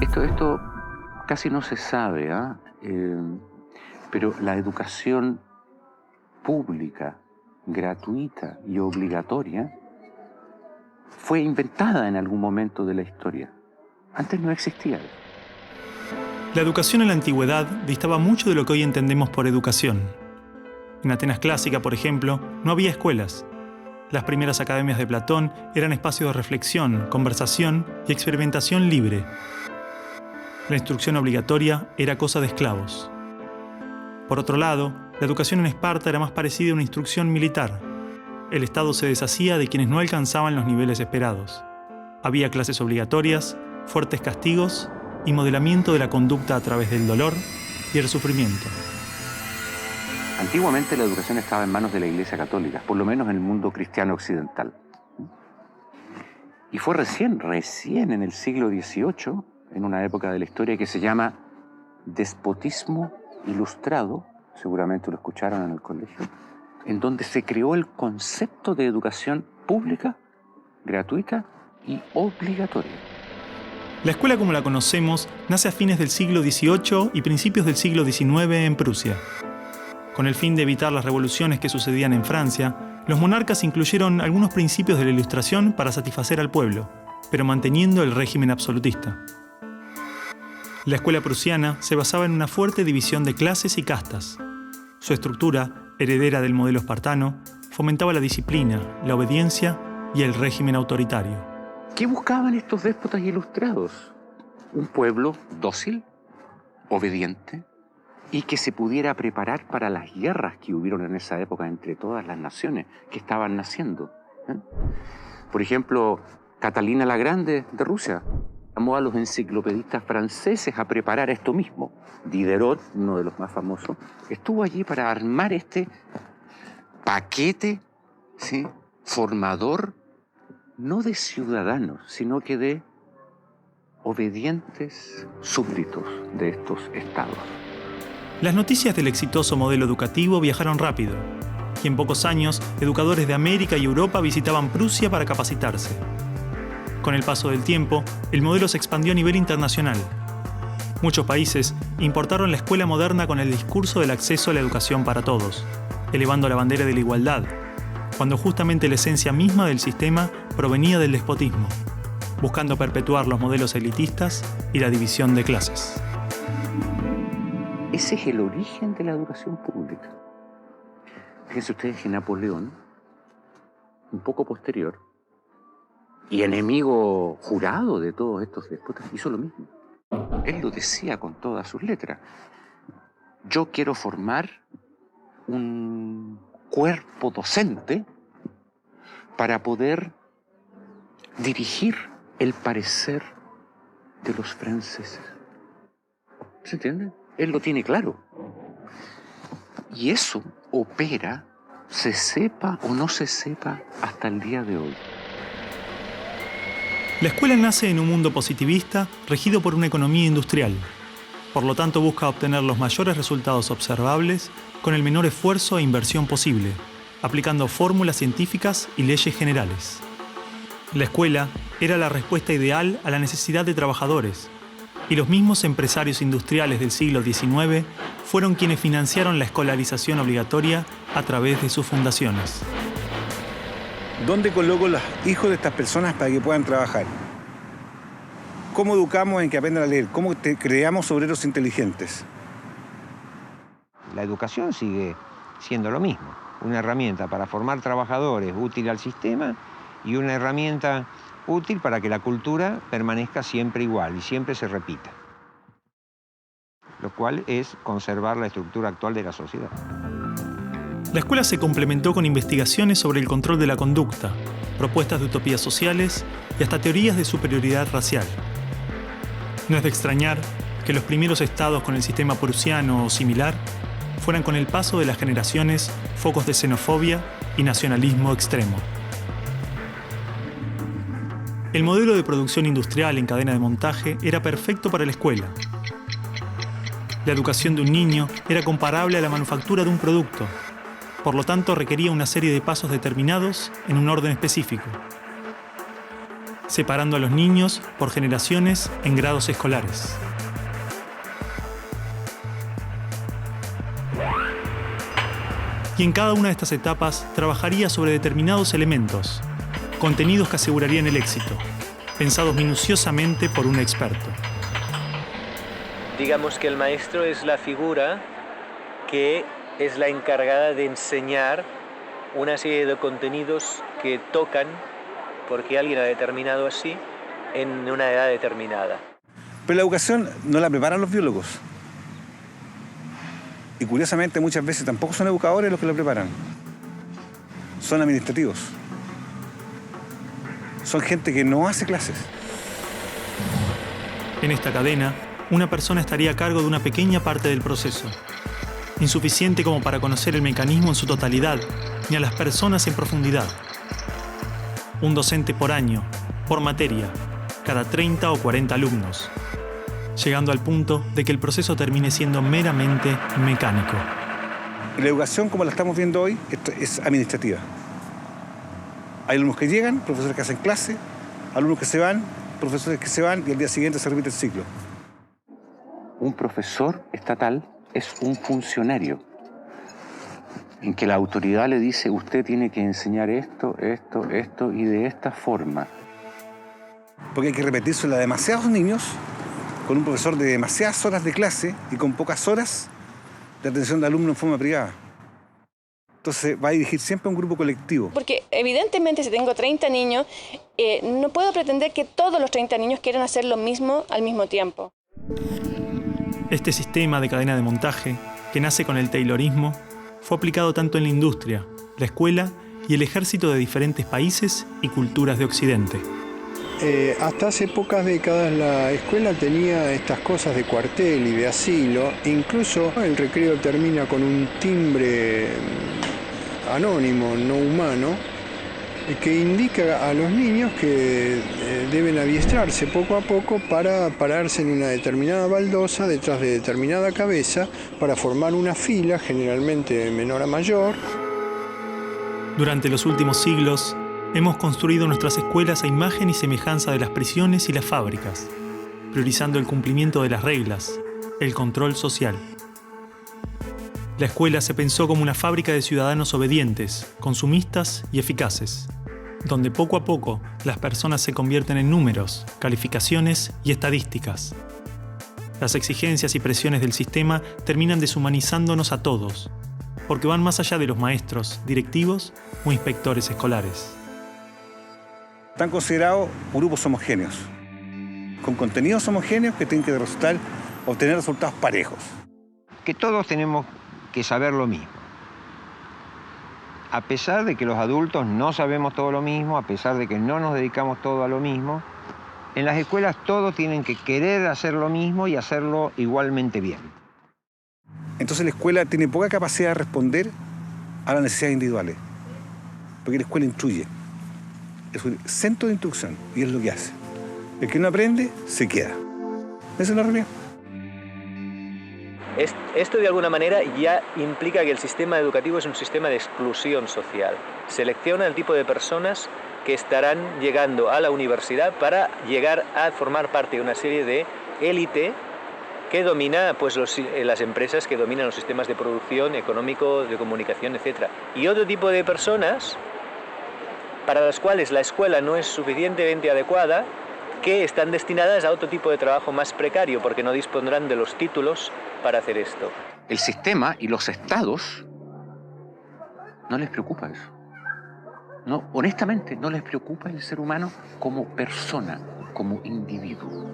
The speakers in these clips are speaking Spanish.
Esto casi no se sabe, pero la educación pública, gratuita y obligatoria fue inventada en algún momento de la historia. Antes no existía. La educación en la antigüedad distaba mucho de lo que hoy entendemos por educación. En Atenas clásica, por ejemplo, no había escuelas. Las primeras academias de Platón eran espacios de reflexión, conversación y experimentación libre. La instrucción obligatoria era cosa de esclavos. Por otro lado, la educación en Esparta era más parecida a una instrucción militar. El Estado se deshacía de quienes no alcanzaban los niveles esperados. Había clases obligatorias, fuertes castigos y modelamiento de la conducta a través del dolor y el sufrimiento. Antiguamente la educación estaba en manos de la Iglesia Católica, por lo menos en el mundo cristiano occidental. Y fue recién en el siglo XVIII, en una época de la historia que se llama despotismo ilustrado, seguramente lo escucharon en el colegio, en donde se creó el concepto de educación pública, gratuita y obligatoria. La escuela como la conocemos nace a fines del siglo XVIII y principios del siglo XIX en Prusia. Con el fin de evitar las revoluciones que sucedían en Francia, los monarcas incluyeron algunos principios de la Ilustración para satisfacer al pueblo, pero manteniendo el régimen absolutista. La escuela prusiana se basaba en una fuerte división de clases y castas. Su estructura, heredera del modelo espartano, fomentaba la disciplina, la obediencia y el régimen autoritario. ¿Qué buscaban estos déspotas ilustrados? Un pueblo dócil, obediente, y que se pudiera preparar para las guerras que hubieron en esa época entre todas las naciones que estaban naciendo. Por ejemplo, Catalina la Grande de Rusia llamó a los enciclopedistas franceses a preparar esto mismo. Diderot, uno de los más famosos, estuvo allí para armar este paquete, ¿sí?, formador, no de ciudadanos, sino que de obedientes súbditos de estos estados. Las noticias del exitoso modelo educativo viajaron rápido, y en pocos años, educadores de América y Europa visitaban Prusia para capacitarse. Con el paso del tiempo, el modelo se expandió a nivel internacional. Muchos países importaron la escuela moderna con el discurso del acceso a la educación para todos, elevando la bandera de la igualdad, cuando justamente la esencia misma del sistema provenía del despotismo, buscando perpetuar los modelos elitistas y la división de clases. Ese es el origen de la educación pública. Fíjense ustedes que Napoleón, un poco posterior, y enemigo jurado de todos estos déspotas, hizo lo mismo. Él lo decía con todas sus letras. Yo quiero formar un cuerpo docente para poder dirigir el parecer de los franceses. ¿Se entiende? Él lo tiene claro. Y eso opera, se sepa o no se sepa, hasta el día de hoy. La escuela nace en un mundo positivista regido por una economía industrial. Por lo tanto, busca obtener los mayores resultados observables con el menor esfuerzo e inversión posible, aplicando fórmulas científicas y leyes generales. La escuela era la respuesta ideal a la necesidad de trabajadores, y los mismos empresarios industriales del siglo XIX fueron quienes financiaron la escolarización obligatoria a través de sus fundaciones. ¿Dónde coloco los hijos de estas personas para que puedan trabajar? ¿Cómo educamos en que aprendan a leer? ¿Cómo creamos obreros inteligentes? La educación sigue siendo lo mismo, una herramienta para formar trabajadores útil al sistema y una herramienta útil para que la cultura permanezca siempre igual y siempre se repita, lo cual es conservar la estructura actual de la sociedad. La escuela se complementó con investigaciones sobre el control de la conducta, propuestas de utopías sociales y hasta teorías de superioridad racial. No es de extrañar que los primeros estados con el sistema prusiano o similar fueran con el paso de las generaciones focos de xenofobia y nacionalismo extremo. El modelo de producción industrial en cadena de montaje era perfecto para la escuela. La educación de un niño era comparable a la manufactura de un producto. Por lo tanto, requería una serie de pasos determinados en un orden específico. separando a los niños por generaciones en grados escolares. Y en cada una de estas etapas trabajaría sobre determinados elementos, contenidos que asegurarían el éxito, pensados minuciosamente por un experto. Digamos que el maestro es la figura que es la encargada de enseñar una serie de contenidos que tocan, porque alguien ha determinado así, en una edad determinada. Pero la educación no la preparan los biólogos. Y curiosamente muchas veces tampoco son educadores los que la preparan. Son administrativos. Son gente que no hace clases. En esta cadena, una persona estaría a cargo de una pequeña parte del proceso, insuficiente como para conocer el mecanismo en su totalidad, ni a las personas en profundidad. Un docente por año, por materia, cada 30 o 40 alumnos, llegando al punto de que el proceso termine siendo meramente mecánico. La educación, como la estamos viendo hoy, es administrativa. Hay alumnos que llegan, profesores que hacen clase, alumnos que se van, profesores que se van y al día siguiente se repite el ciclo. Un profesor estatal es un funcionario en que la autoridad le dice: usted tiene que enseñar esto y de esta forma. Porque hay que repetírselo a demasiados niños con un profesor de demasiadas horas de clase y con pocas horas de atención de alumnos en forma privada. Entonces va a dirigir siempre a un grupo colectivo. Porque evidentemente si tengo 30 niños, no puedo pretender que todos los 30 niños quieran hacer lo mismo al mismo tiempo. Este sistema de cadena de montaje, que nace con el taylorismo, fue aplicado tanto en la industria, la escuela y el ejército de diferentes países y culturas de Occidente. Hasta hace pocas décadas la escuela tenía estas cosas de cuartel y de asilo. Incluso el recreo termina con un timbre anónimo, no humano, que indica a los niños que deben adiestrarse poco a poco para pararse en una determinada baldosa detrás de determinada cabeza para formar una fila, generalmente de menor a mayor. Durante los últimos siglos, hemos construido nuestras escuelas a imagen y semejanza de las prisiones y las fábricas, priorizando el cumplimiento de las reglas, el control social. La escuela se pensó como una fábrica de ciudadanos obedientes, consumistas y eficaces, donde poco a poco las personas se convierten en números, calificaciones y estadísticas. Las exigencias y presiones del sistema terminan deshumanizándonos a todos, porque van más allá de los maestros, directivos o inspectores escolares. Están considerados grupos homogéneos, con contenidos homogéneos que tienen que obtener resultados parejos. Que todos tenemos que saber lo mismo. A pesar de que los adultos no sabemos todo lo mismo, a pesar de que no nos dedicamos todo a lo mismo, en las escuelas todos tienen que querer hacer lo mismo y hacerlo igualmente bien. Entonces la escuela tiene poca capacidad de responder a las necesidades individuales, porque la escuela instruye. Es un centro de instrucción y es lo que hace. El que no aprende, se queda. Esa es la realidad. Esto de alguna manera ya implica que el sistema educativo es un sistema de exclusión social. Selecciona el tipo de personas que estarán llegando a la universidad para llegar a formar parte de una serie de élite que domina pues, las empresas que dominan los sistemas de producción, económico, de comunicación, etc. Y otro tipo de personas para las cuales la escuela no es suficientemente adecuada, que están destinadas a otro tipo de trabajo más precario, porque no dispondrán de los títulos para hacer esto. El sistema y los estados no les preocupa eso. No, honestamente, no les preocupa el ser humano como persona, como individuo.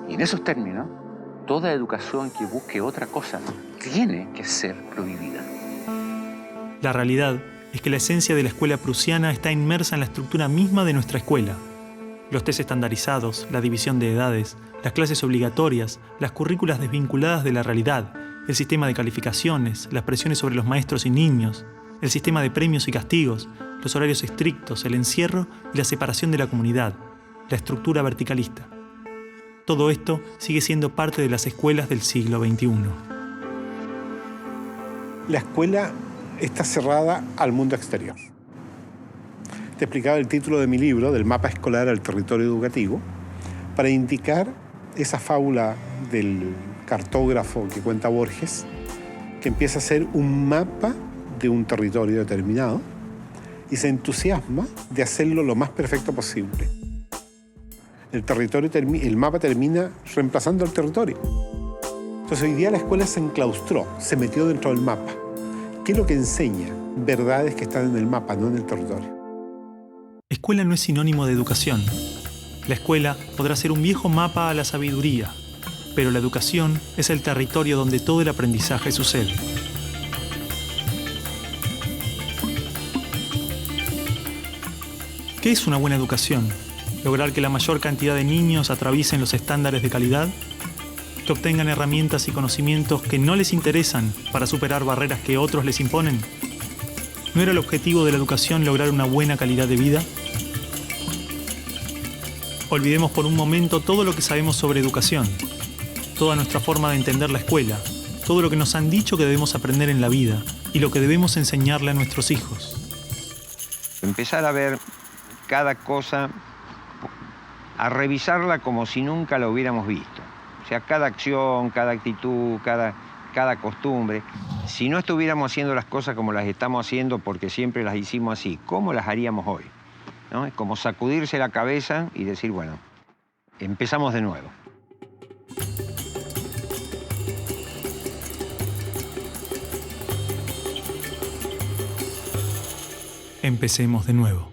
Y en esos términos, toda educación que busque otra cosa tiene que ser prohibida. La realidad es que la esencia de la escuela prusiana está inmersa en la estructura misma de nuestra escuela. Los test estandarizados, la división de edades, las clases obligatorias, las currículas desvinculadas de la realidad, el sistema de calificaciones, las presiones sobre los maestros y niños, el sistema de premios y castigos, los horarios estrictos, el encierro y la separación de la comunidad, la estructura verticalista. Todo esto sigue siendo parte de las escuelas del siglo XXI. La escuela está cerrada al mundo exterior. Te explicaba el título de mi libro, del mapa escolar al territorio educativo, para indicar esa fábula del cartógrafo que cuenta Borges, que empieza a ser un mapa de un territorio determinado y se entusiasma de hacerlo lo más perfecto posible. El mapa termina reemplazando al territorio. Entonces hoy día la escuela se enclaustró, se metió dentro del mapa. ¿Qué es lo que enseña? Verdades que están en el mapa, no en el territorio. Escuela no es sinónimo de educación. La escuela podrá ser un viejo mapa a la sabiduría, pero la educación es el territorio donde todo el aprendizaje sucede. ¿Qué es una buena educación? ¿Lograr que la mayor cantidad de niños atraviesen los estándares de calidad? ¿Que obtengan herramientas y conocimientos que no les interesan para superar barreras que otros les imponen? ¿No era el objetivo de la educación lograr una buena calidad de vida? Olvidemos por un momento todo lo que sabemos sobre educación, toda nuestra forma de entender la escuela, todo lo que nos han dicho que debemos aprender en la vida y lo que debemos enseñarle a nuestros hijos. Empezar a ver cada cosa, a revisarla como si nunca la hubiéramos visto. O sea, cada acción, cada actitud, cada costumbre. Si no estuviéramos haciendo las cosas como las estamos haciendo porque siempre las hicimos así, ¿cómo las haríamos hoy? ¿No? Es como sacudirse la cabeza y decir, bueno, empezamos de nuevo. Empecemos de nuevo.